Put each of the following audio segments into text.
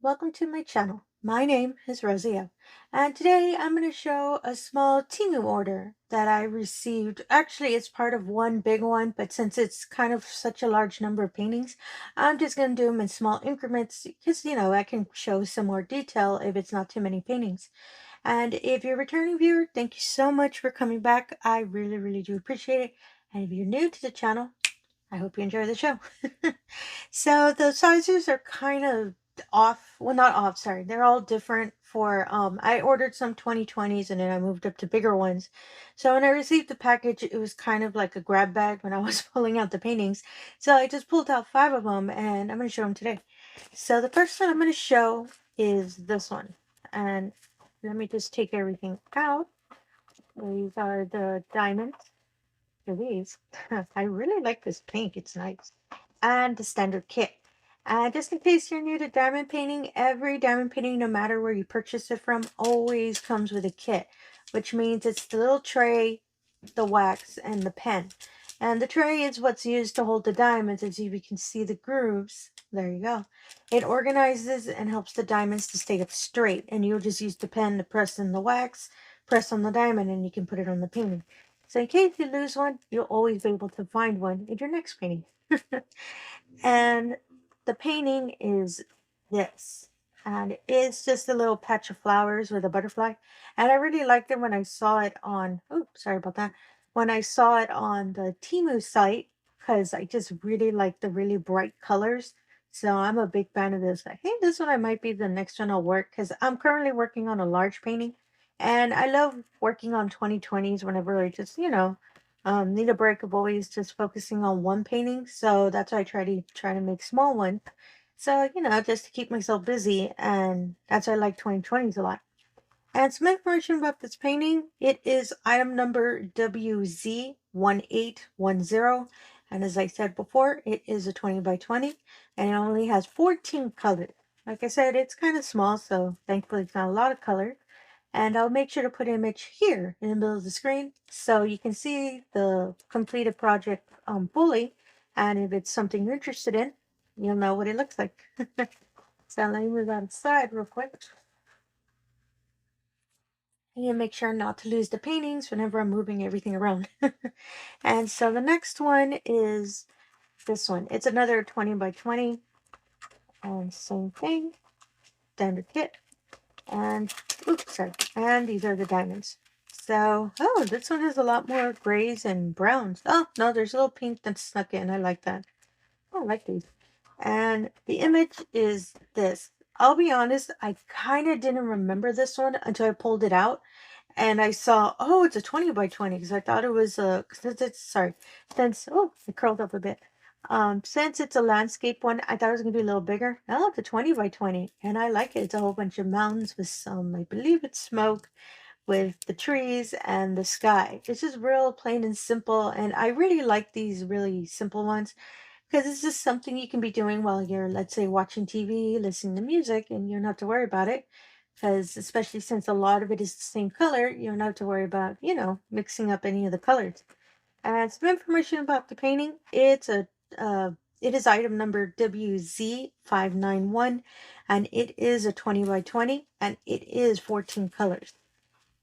welcome to my channel. My name is Rosy O, and today I'm going to show a small TEMU order that I received. Actually, it's part of one big one, but since it's kind of such a large number of paintings, I'm just going to do them in small increments because, I can show some more detail if it's not too many paintings. And if you're a returning viewer, thank you so much for coming back. I really, really do appreciate it. And if you're new to the channel, I hope you enjoy the show. So the sizes are kind of off. Well, not off, sorry. They're all different for, I ordered some 2020s and then I moved up to bigger ones. So when I received the package, it was kind of like a grab bag when I was pulling out the paintings. So I just pulled out 5 of them and I'm going to show them today. So the first one I'm going to show is this one. And let me just take everything out. These are the diamonds. These. I really like this pink. It's nice. And the standard kit. And just in case you're new to diamond painting, every diamond painting, no matter where you purchase it from, always comes with a kit, which means it's the little tray, the wax, and the pen. And the tray is what's used to hold the diamonds. As you can see the grooves, there you go. It organizes and helps the diamonds to stay up straight. And you'll just use the pen to press in the wax, press on the diamond, and you can put it on the painting. So in case you lose one, you'll always be able to find one in your next painting. And the painting is this. And it's just a little patch of flowers with a butterfly. And I really liked it when I saw it on, oh, sorry about that. When I saw it on the TEMU site, because I just really like the really bright colors. So I'm a big fan of this. I think this one might be the next one I'll work because I'm currently working on a large painting. And I love working on 2020s whenever I just, need a break of always just focusing on one painting. So that's why I try to make small one. So, just to keep myself busy. And that's why I like 2020s a lot. And some information about this painting. It is item number WZ1810. And as I said before, it is a 20 by 20 and it only has 14 colors. Like I said, it's kind of small, so thankfully it's not a lot of color. And I'll make sure to put an image here in the middle of the screen so you can see the completed project fully. And if it's something you're interested in, you'll know what it looks like. So let me move that aside real quick. And make sure not to lose the paintings whenever I'm moving everything around. And so the next one is this one. It's another 20 by 20. And same thing. Standard kit. And, oops, sorry. And these are the diamonds. So, oh, this one has a lot more grays and browns. Oh, no, there's a little pink that's snuck in. I like that. Oh, I like these. And the image is this. I'll be honest, I kind of didn't remember this one until I pulled it out. And I saw, oh, it's a 20 by 20 because I thought it was a, oh, it curled up a bit. Since it's a landscape one, I thought it was going to be a little bigger. Oh, it's a 20 by 20 and I like it. It's a whole bunch of mountains with some, I believe it's smoke with the trees and the sky. It's just real plain and simple. And I really like these really simple ones because it's just something you can be doing while you're, let's say, watching TV, listening to music, and you don't have to worry about it. Because especially since a lot of it is the same color, you don't have to worry about, mixing up any of the colors. And some information about the painting. It is item number WZ591, and it is a 20 by 20, and it is 14 colors.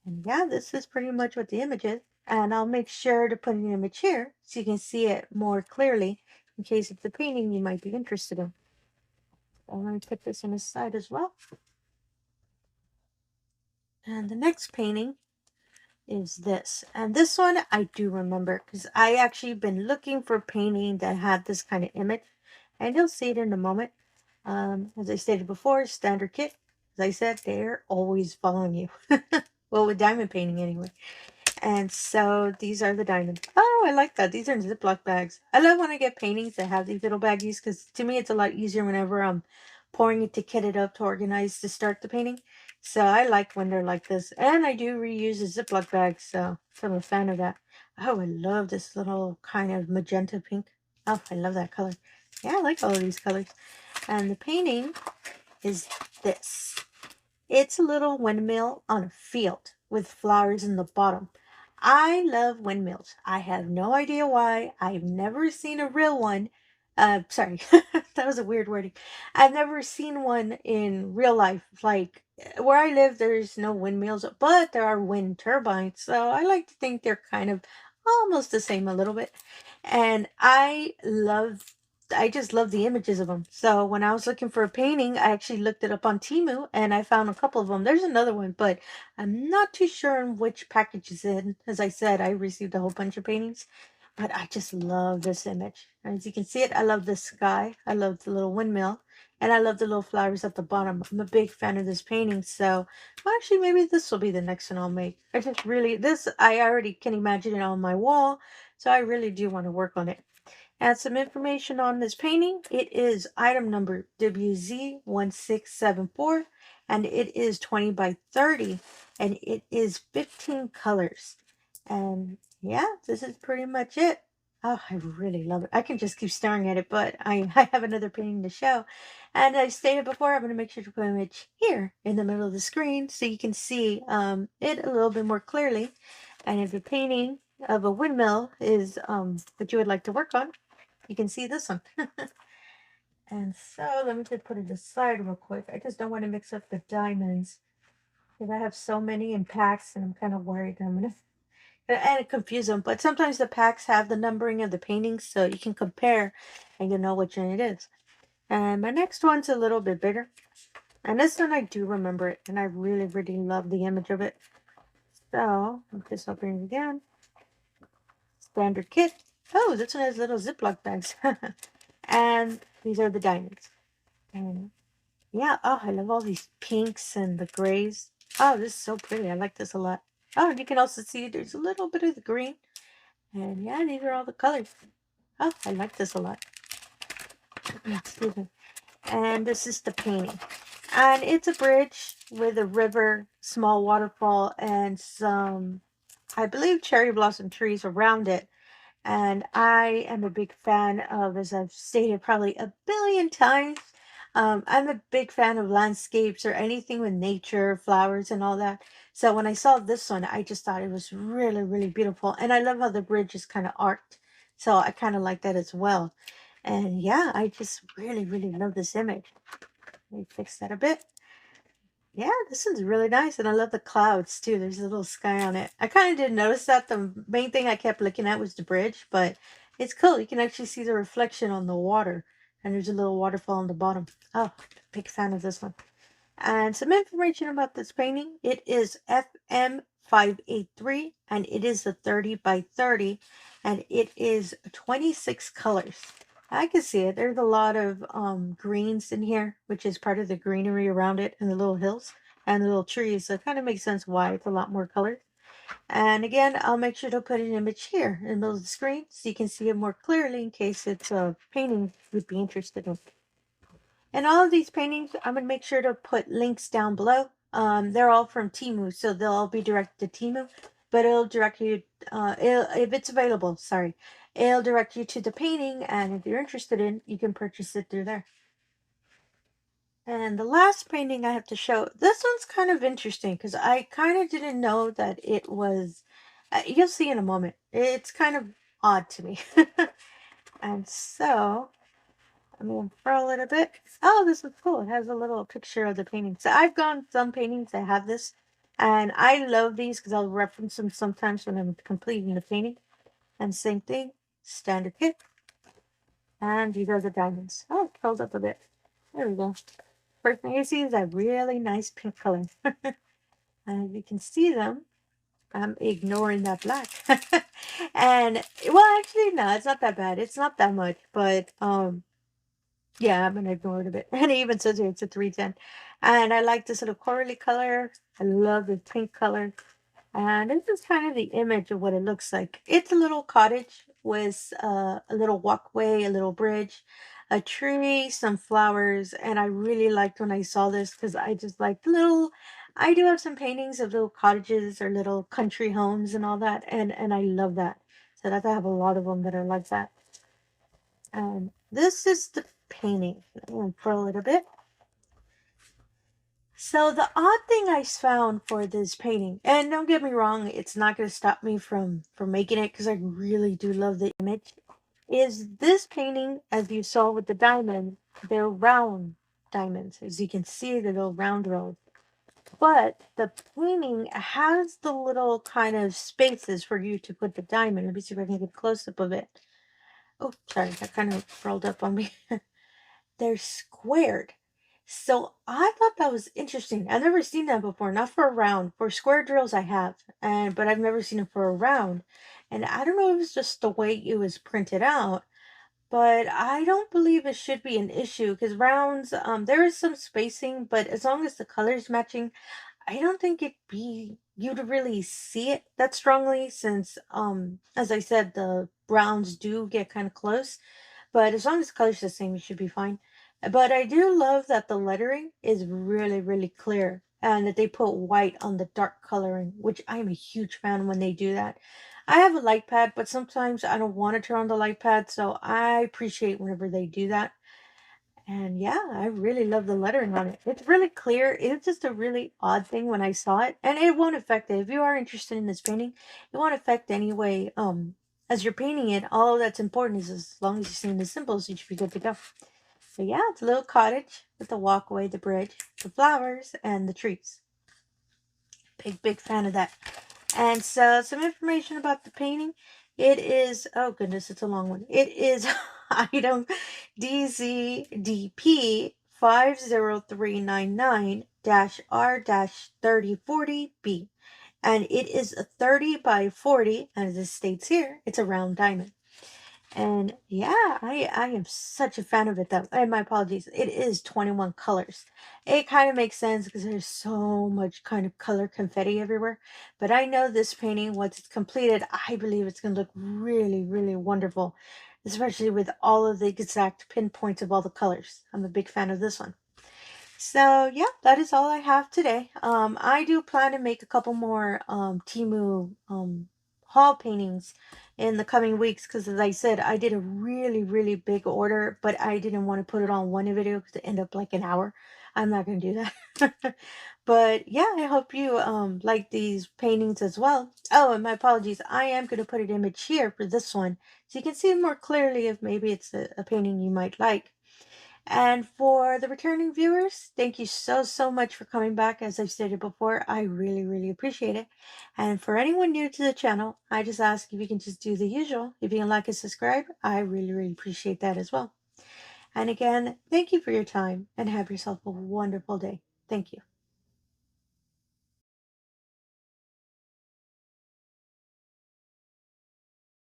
And yeah, this is pretty much what the image is. And I'll make sure to put an image here so you can see it more clearly in case it's a painting you might be interested in. I'm going to put this on the side as well. And the next painting is this. And this one I do remember because I actually been looking for painting that had this kind of image. And you'll see it in a moment. As I stated before, standard kit. As I said, they're always following you. Well, with diamond painting anyway. And so these are the diamonds. Oh, I like that. These are Ziploc bags. I love when I get paintings that have these little baggies because to me it's a lot easier whenever I'm pouring it to kit it up to organize to start the painting. So I like when they're like this. And I do reuse a Ziploc bag, so I'm a fan of that. Oh, I love this little kind of magenta pink. Oh, I love that color. Yeah, I like all of these colors. And the painting is this. It's a little windmill on a field with flowers in the bottom. I love windmills. I have no idea why. I've never seen a real one. Sorry, that was a weird wording. I've never seen one in real life. Like where I live, there's no windmills, but there are wind turbines. So I like to think they're kind of almost the same a little bit. And I just love the images of them. So when I was looking for a painting, I actually looked it up on Temu and I found a couple of them. There's another one, but I'm not too sure in which package it's in. As I said, I received a whole bunch of paintings. But I just love this image. As you can see it, I love the sky. I love the little windmill. And I love the little flowers at the bottom. I'm a big fan of this painting. So, well, actually, maybe this will be the next one I'll make. I just really, I already can imagine it on my wall. So I really do want to work on it. And some information on this painting. It is item number WZ1674. And it is 20 by 30. And it is 15 colors. And yeah, this is pretty much it. Oh, I really love it. I can just keep staring at it, but I have another painting to show. And I stated before, I'm going to make sure to put an image here in the middle of the screen so you can see it a little bit more clearly. And if the painting of a windmill is what you would like to work on, you can see this one. And so let me just put it aside real quick. I just don't want to mix up the diamonds because I have so many in packs and I'm kind of worried I'm going to and confuse them. But sometimes the packs have the numbering of the paintings so you can compare and you know which one it is. And my next one's a little bit bigger. And this one I do remember it and I really, really love the image of it. So I'm just opening it again. Standard kit. Oh, this one has little Ziploc bags. And these are the diamonds. And yeah, oh, I love all these pinks and the grays. Oh, this is so pretty. I like this a lot. Oh, and you can also see there's a little bit of the green. And yeah, these are all the colors. Oh, I like this a lot. Excuse me. And this is the painting. And it's a bridge with a river, small waterfall, and some, I believe, cherry blossom trees around it. And I am a big fan of, as I've stated probably a billion times, I'm a big fan of landscapes or anything with nature, flowers, and all that. So when I saw this one, I just thought it was really, really beautiful. And I love how the bridge is kind of arced. So I kind of like that as well. And yeah, I just really, really love this image. Let me fix that a bit. Yeah, this one's really nice, and I love the clouds too. There's a little sky on it. I kind of didn't notice that. The main thing I kept looking at was the bridge, but it's cool. You can actually see the reflection on the water, and there's a little waterfall on the bottom. Oh, big fan of this one. And some information about this painting. It is FM583, and it is a 30 by 30, and it is 26 colors. I can see it. There's a lot of greens in here, which is part of the greenery around it and the little hills and the little trees. So it kind of makes sense why it's a lot more colors. And again, I'll make sure to put an image here in the middle of the screen so you can see it more clearly in case it's a painting you'd be interested in. And all of these paintings, I'm going to make sure to put links down below. They're all from Temu, so they'll all be directed to Temu, but it'll direct you, if it's available, sorry, it'll direct you to the painting, and if you're interested in, you can purchase it through there. And the last painting I have to show, this one's kind of interesting because I kind of didn't know that it was, you'll see in a moment, it's kind of odd to me. And so I'm going to unfurl it a bit. Oh, this is cool. It has a little picture of the painting. So I've gone some paintings that have this. And I love these because I'll reference them sometimes when I'm completing the painting. And same thing. Standard kit. And these are the diamonds. Oh, it curled up a bit. There we go. First thing you see is that really nice pink color. And you can see them. I'm ignoring that black. And, well, actually, no, it's not that bad. It's not that much. But, yeah, I'm gonna ignore it a bit. And it even says here it's a 310. And I like this little corally color. I love the pink color. And this is kind of the image of what it looks like. It's a little cottage with a little walkway, a little bridge, a tree, some flowers. And I really liked when I saw this because I just like the little, I do have some paintings of little cottages or little country homes and all that. And I love that. So I have a lot of them that are like that. And this is the painting. I'm going to curl it a bit. So the odd thing I found for this painting, and don't get me wrong, it's not going to stop me from making it because I really do love the image. is this painting, as you saw with the diamond, they're round diamonds. As you can see, the little round rows. But the painting has the little kind of spaces for you to put the diamond. Let me see if I can get a close-up of it. Oh, sorry, that kind of rolled up on me. They're squared. So I thought that was interesting. I've never seen that before. Not for a round. For square drills I have, but I've never seen it for a round. And I don't know if it's just the way it was printed out, but I don't believe it should be an issue because rounds, there is some spacing, but as long as the color's matching, I don't think you'd really see it that strongly since, as I said, the browns do get kind of close. But as long as the color's the same, you should be fine. But I do love that the lettering is really, really clear and that they put white on the dark coloring, which I am a huge fan when they do that. I have a light pad, but sometimes I don't want to turn on the light pad, so I appreciate whenever they do that. And yeah, I really love the lettering on it. It's really clear. It's just a really odd thing when I saw it. And it won't affect it. If you are interested in this painting, it won't affect anyway. As you're painting it, all that's important is as long as you're seeing the symbols, you should be good to go. So yeah, it's a little cottage with the walkway, the bridge, the flowers, and the trees. Big fan of that. And so some information about the painting. It is, oh goodness, it's a long one. It is item DZDP 50399-R-3040B. And it is a 30 by 40, and as it states here, it's a round diamond. And yeah, I am such a fan of it though. And my apologies. It is 21 colors. It kind of makes sense because there's so much kind of color confetti everywhere. But I know this painting, once it's completed, I believe it's going to look really, really wonderful. Especially with all of the exact pinpoints of all the colors. I'm a big fan of this one. So yeah, that is all I have today. I do plan to make a couple more TEMU haul paintings in the coming weeks because, as I said, I did a really big order, but I didn't want to put it on one video because it ended up like an hour. I'm not gonna do that. But yeah, I hope you like these paintings as well. Oh, and my apologies, I am gonna put an image here for this one so you can see more clearly if maybe it's a painting you might like. And for the returning viewers, thank you so much for coming back. As I've stated before, I really appreciate it. And for anyone new to the channel, I just ask if you can just do the usual. If you can like and subscribe, I really appreciate that as well. And again, thank you for your time and have yourself a wonderful day. Thank you.